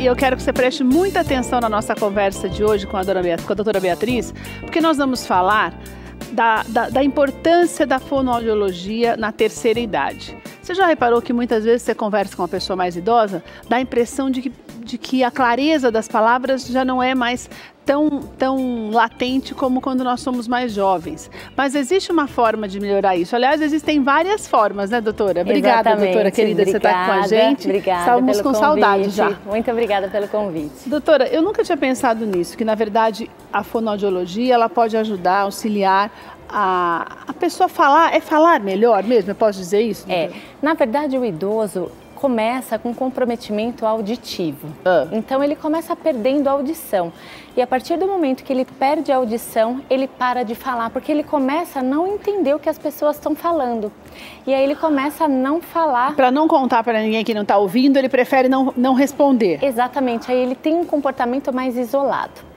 e eu quero que você preste muita atenção na nossa conversa de hoje com a doutora Beatriz, porque nós vamos falar da importância da fonoaudiologia na terceira idade. Você já reparou que muitas vezes você conversa com uma pessoa mais idosa, dá a impressão de que a clareza das palavras já não é mais tão latente como quando nós somos mais jovens. Mas existe uma forma de melhorar isso. Aliás, existem várias formas, né, doutora? Obrigada, Exatamente. Doutora querida, você está com a gente. Obrigada. Estávamos com saudade já. Muito obrigada pelo convite. Doutora, eu nunca tinha pensado nisso, que na verdade a fonoaudiologia ela pode ajudar, auxiliar a pessoa a falar melhor mesmo, eu posso dizer isso? Doutora? Na verdade o idoso começa com comprometimento auditivo. Então ele começa perdendo a audição. E a partir do momento que ele perde a audição, ele para de falar, porque ele começa a não entender o que as pessoas estão falando. E aí ele começa a não falar. Para não contar para ninguém que não está ouvindo, ele prefere não responder. Exatamente, aí ele tem um comportamento mais isolado.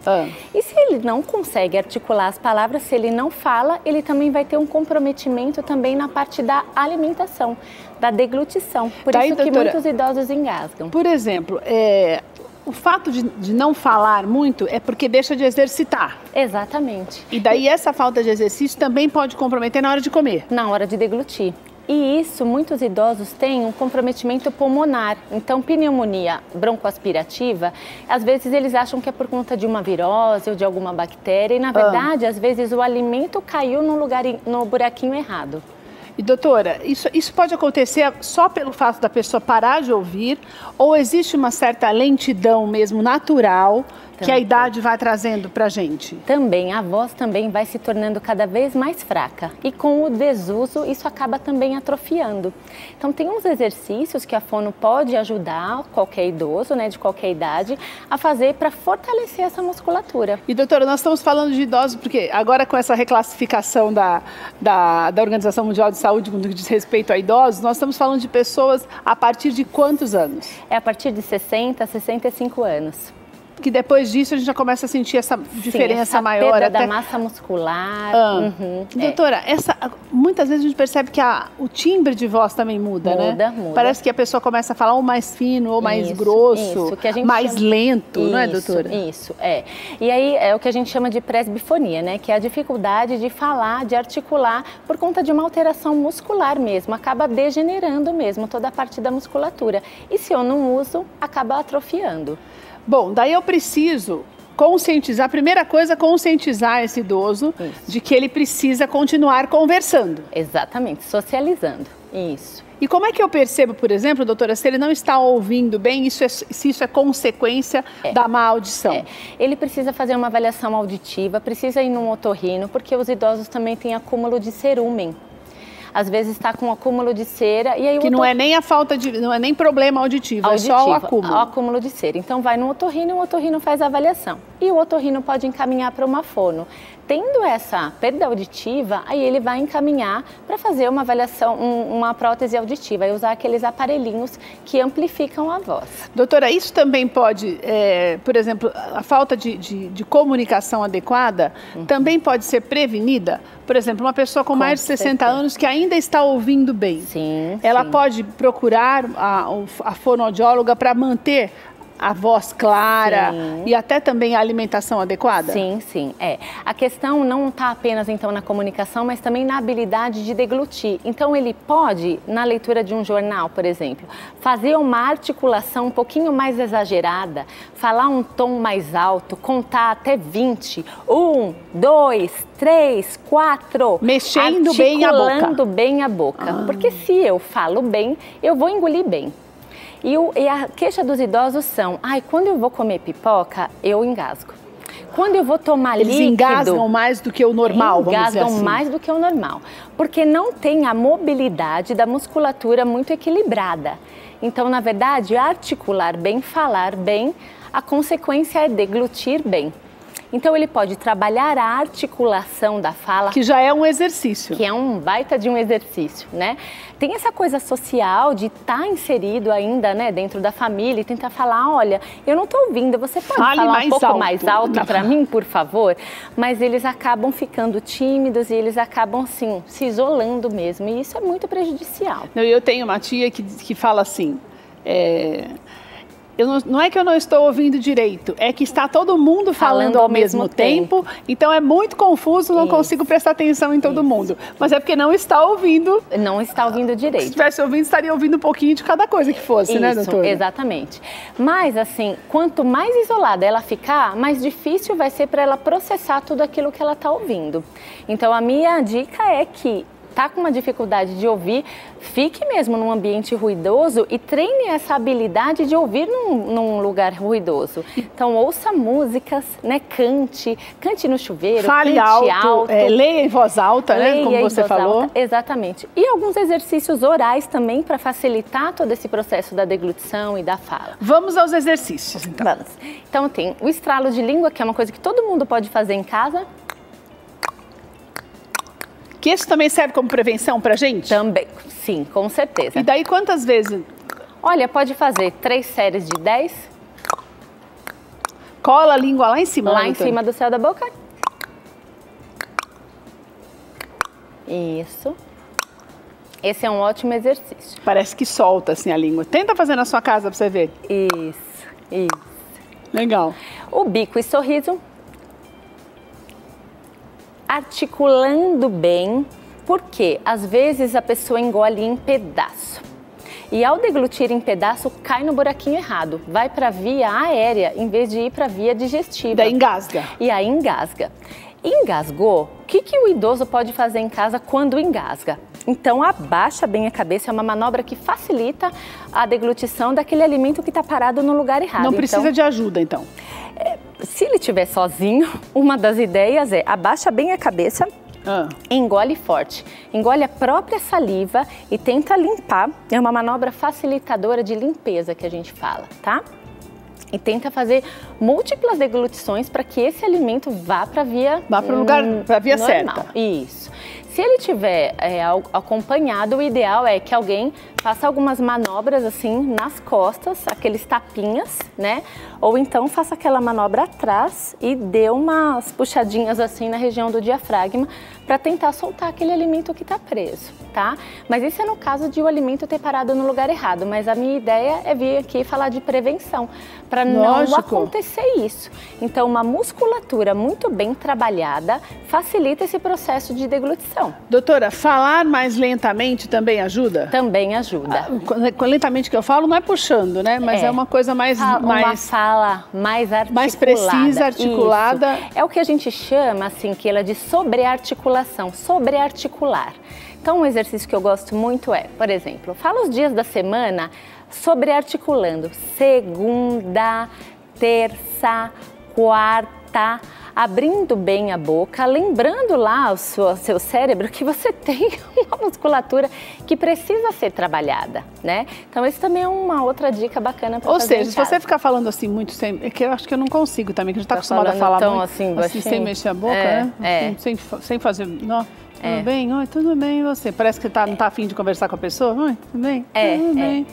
E se ele não consegue articular as palavras, se ele não fala, ele também vai ter um comprometimento também na parte da alimentação, da deglutição. Por isso que doutora, muitos idosos engasgam. Por exemplo, o fato de não falar muito é porque deixa de exercitar. Exatamente. E daí essa falta de exercício também pode comprometer na hora de comer. Na hora de deglutir. E isso, muitos idosos têm um comprometimento pulmonar. Então, pneumonia broncoaspirativa, às vezes eles acham que é por conta de uma virose ou de alguma bactéria. E, na verdade, às vezes o alimento caiu no buraquinho errado. E, doutora, isso pode acontecer só pelo fato da pessoa parar de ouvir ou existe uma certa lentidão mesmo natural que a idade vai trazendo pra gente? Também, a voz também vai se tornando cada vez mais fraca e com o desuso isso acaba também atrofiando. Então tem uns exercícios que a fono pode ajudar qualquer idoso, né, de qualquer idade, a fazer para fortalecer essa musculatura. E doutora, nós estamos falando de idosos porque agora com essa reclassificação da Organização Mundial de Saúde no que diz respeito a idosos, nós estamos falando de pessoas a partir de quantos anos? É a partir de 60 a 65 anos. Que depois disso a gente já começa a sentir essa diferença essa maior. Perda da massa muscular. Doutora, muitas vezes a gente percebe que o timbre de voz também muda, né? Muda. Parece que a pessoa começa a falar ou mais fino, ou mais grosso, que a gente mais lento, não é, doutora? Isso, é. E aí é o que a gente chama de presbifonia, né? Que é a dificuldade de falar, de articular, por conta de uma alteração muscular mesmo. Acaba degenerando mesmo toda a parte da musculatura. E se eu não uso, acaba atrofiando. Bom, daí eu preciso conscientizar, a primeira coisa é conscientizar esse idoso de que ele precisa continuar conversando. Exatamente, socializando, isso. E como é que eu percebo, por exemplo, doutora, se ele não está ouvindo bem, se isso é consequência da má audição? Ele precisa fazer uma avaliação auditiva, precisa ir num otorrino, porque os idosos também têm acúmulo de cerúmen. Às vezes está com acúmulo de cera e aí que não é nem a falta de, não é nem problema auditivo, é só o acúmulo. O acúmulo de cera. Então vai no otorrino e o otorrino faz a avaliação. E o otorrino pode encaminhar para uma fono. Tendo essa perda auditiva, aí ele vai encaminhar para fazer uma avaliação, uma prótese auditiva e usar aqueles aparelhinhos que amplificam a voz. Doutora, isso também pode, por exemplo, a falta de comunicação adequada também pode ser prevenida? Por exemplo, uma pessoa com mais de 60 anos que ainda está ouvindo bem. Sim. Ela pode procurar a fonoaudióloga para manter a voz clara e até também a alimentação adequada? Sim. A questão não está apenas então na comunicação, mas também na habilidade de deglutir. Então ele pode, na leitura de um jornal, por exemplo, fazer uma articulação um pouquinho mais exagerada, falar um tom mais alto, contar até 20, 1, 2, 3, 4. Mexendo bem a boca. Articulando bem a boca. Porque se eu falo bem, eu vou engolir bem. E a queixa dos idosos são, quando eu vou comer pipoca, eu engasgo. Quando eu vou tomar líquido... Eles engasgam mais do que o normal, vamos dizer assim. Engasgam mais do que o normal, porque não tem a mobilidade da musculatura muito equilibrada. Então, na verdade, articular bem, falar bem, a consequência é deglutir bem. Então ele pode trabalhar a articulação da fala. Que já é um exercício. Que é um baita de um exercício, né? Tem essa coisa social de estar inserido ainda, né, dentro da família e tentar falar, olha, eu não estou ouvindo, você pode falar um pouco mais alto para mim, por favor? Mas eles acabam ficando tímidos e eles acabam, assim, se isolando mesmo. E isso é muito prejudicial. Eu tenho uma tia que fala assim... não é que eu não estou ouvindo direito, é que está todo mundo falando ao mesmo tempo, então é muito confuso, não consigo prestar atenção em todo mundo. Mas é porque não está ouvindo. Não está ouvindo direito. Se estivesse ouvindo, estaria ouvindo um pouquinho de cada coisa que fosse, né, doutora? Exatamente. Mas, assim, quanto mais isolada ela ficar, mais difícil vai ser para ela processar tudo aquilo que ela está ouvindo. Então, a minha dica é que tá com uma dificuldade de ouvir, fique mesmo num ambiente ruidoso e treine essa habilidade de ouvir num lugar ruidoso. Então, ouça músicas, né? Cante no chuveiro, fale alto. Leia em voz alta, né? Como você falou. Alta, exatamente. E alguns exercícios orais também para facilitar todo esse processo da deglutição e da fala. Vamos aos exercícios, então. Vamos. Então, tem o estralo de língua, que é uma coisa que todo mundo pode fazer em casa. Que isso também serve como prevenção pra gente? Também, sim, com certeza. E daí quantas vezes? Olha, pode fazer 3 séries de 10. Cola a língua lá em cima. Lá em cima do céu da boca. Isso. Esse é um ótimo exercício. Parece que solta assim a língua. Tenta fazer na sua casa pra você ver. Isso. Legal. O bico e sorriso. Articulando bem, porque às vezes a pessoa engole em pedaço. E ao deglutir em pedaço, cai no buraquinho errado. Vai para a via aérea em vez de ir para a via digestiva. Daí engasga. E aí engasga. Engasgou, o que o idoso pode fazer em casa quando engasga? Então, abaixa bem a cabeça, é uma manobra que facilita a deglutição daquele alimento que está parado no lugar errado. Não precisa de ajuda, então? Se ele estiver sozinho, uma das ideias é abaixa bem a cabeça, engole forte. Engole a própria saliva e tenta limpar. É uma manobra facilitadora de limpeza que a gente fala, tá? E tenta fazer múltiplas deglutições para que esse alimento vá para a via para a via certa. Isso. Se ele tiver acompanhado, o ideal é que alguém faça algumas manobras assim nas costas, aqueles tapinhas, né? Ou então faça aquela manobra atrás e dê umas puxadinhas assim na região do diafragma para tentar soltar aquele alimento que está preso, tá? Mas isso é no caso de o alimento ter parado no lugar errado, mas a minha ideia é vir aqui falar de prevenção, para não acontecer isso. Então, uma musculatura muito bem trabalhada facilita esse processo de deglutição. Doutora, falar mais lentamente também ajuda? Também ajuda. Lentamente que eu falo não é puxando, né? Mas é uma coisa mais... Uma fala mais articulada. Mais precisa, articulada. Isso. É o que a gente chama, assim, Keila, de sobrearticulação, sobrearticular. Então, um exercício que eu gosto muito é, por exemplo, fala os dias da semana sobrearticulando. Segunda, terça, quarta, abrindo bem a boca, lembrando lá o seu cérebro que você tem uma musculatura que precisa ser trabalhada, né? Então, isso também é uma outra dica bacana para fazer. Ou seja, se você ficar falando assim muito, é que eu acho que eu não consigo também, que a gente está acostumado a falar muito assim, sem mexer a boca, né? Sem fazer... Não. Tudo bem? Oi, tudo bem, e você? Parece que não está afim de conversar com a pessoa. Oi, tudo bem? Tudo bem.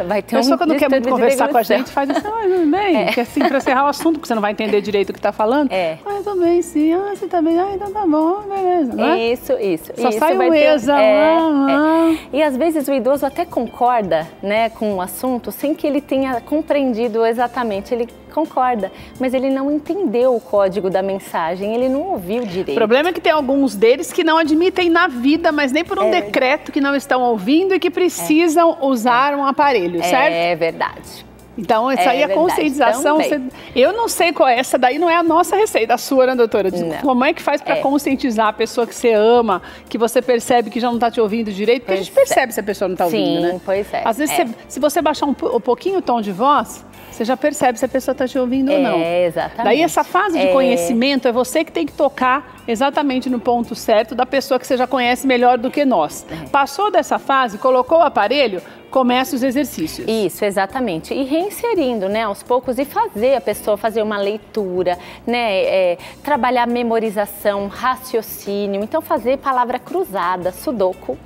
Vai ter a pessoa quando quer muito conversar com a gente faz assim, tudo bem, que assim, para encerrar o assunto, porque você não vai entender direito o que está falando. Tudo bem, sim, você tá bem, então tá bom, beleza. Não é? Isso. Só sai um exa. E às vezes o idoso até concorda, né, com o assunto, sem que ele tenha compreendido exatamente, ele concorda, mas ele não entendeu o código da mensagem, ele não ouviu direito. O problema é que tem alguns deles que não admitem na vida, mas nem por um decreto, que não estão ouvindo e que precisam usar um aparelho, certo? É verdade. Então, isso aí é conscientização. Eu não sei qual é, essa daí não é a nossa receita, a sua, né, doutora? Como é que faz para conscientizar a pessoa que você ama, que você percebe que já não está te ouvindo direito? Porque a gente percebe se a pessoa não está ouvindo, né? Sim, pois é. Às vezes, se você baixar um pouquinho o tom de voz, você já percebe se a pessoa está te ouvindo ou não. Exatamente. Daí essa fase de conhecimento é você que tem que tocar exatamente no ponto certo da pessoa que você já conhece melhor do que nós. Passou dessa fase, colocou o aparelho, começa os exercícios. Isso, exatamente. E reinserindo, né, aos poucos, e fazer a pessoa fazer uma leitura, né, trabalhar memorização, raciocínio, então fazer palavra cruzada, sudoku.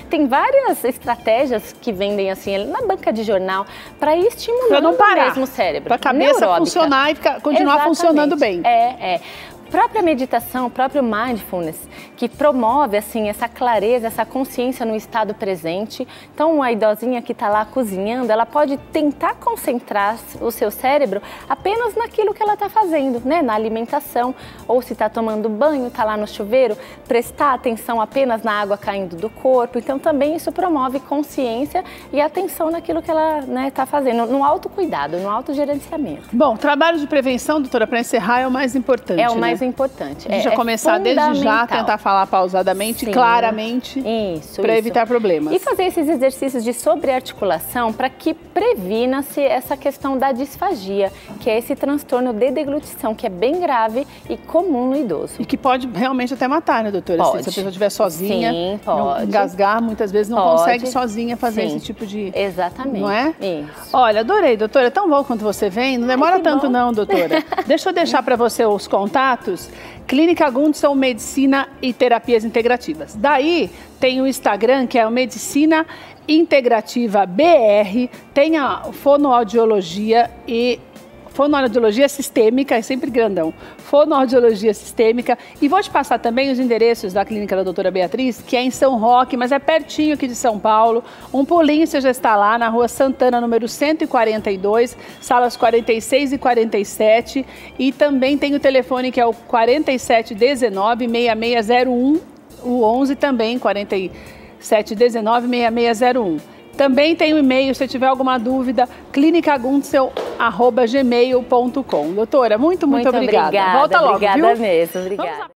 Tem várias estratégias que vendem assim na banca de jornal para ir estimulando não parar, mesmo o cérebro. Para a cabeça funcionar e continuar funcionando bem. própria meditação, o próprio mindfulness, que promove assim essa clareza, essa consciência no estado presente. Então, a idosinha que está lá cozinhando, ela pode tentar concentrar o seu cérebro apenas naquilo que ela está fazendo, né? Na alimentação, ou se está tomando banho, está lá no chuveiro, prestar atenção apenas na água caindo do corpo. Então, também isso promove consciência e atenção naquilo que ela está fazendo, no autocuidado, no autogerenciamento. Bom, trabalho de prevenção, doutora, para encerrar, é o mais importante. É o mais importante. A gente já começar desde já, tentar falar pausadamente, claramente, para evitar problemas. E fazer esses exercícios de sobrearticulação para que previna-se essa questão da disfagia, que é esse transtorno de deglutição, que é bem grave e comum no idoso. E que pode realmente até matar, né, doutora? Pode. Se a pessoa estiver sozinha, sim, pode. Engasgar, muitas vezes não consegue sozinha fazer esse tipo de... Exatamente. Não é? Isso. Olha, adorei, doutora. É tão bom quando você vem. Não demora tanto não, doutora. Deixa eu deixar para você os contatos. Clínica Gundson Medicina e Terapias Integrativas. Daí tem o Instagram, que é o Medicina Integrativa BR. Tem a fonoaudiologia e... Fonoaudiologia sistêmica, é sempre grandão. Fonoaudiologia sistêmica. E vou te passar também os endereços da clínica da doutora Beatriz, que é em São Roque, mas é pertinho aqui de São Paulo. Um pulinho você já está lá, na Rua Santana, número 142, salas 46 e 47. E também tem o telefone que é o 4719-6601, o 11 também, 4719-6601. Também tem o e-mail, se tiver alguma dúvida, clinicagundsel@gmail.com. Doutora, muito obrigada. Obrigada. Volta logo, obrigada viu? mesmo, obrigada.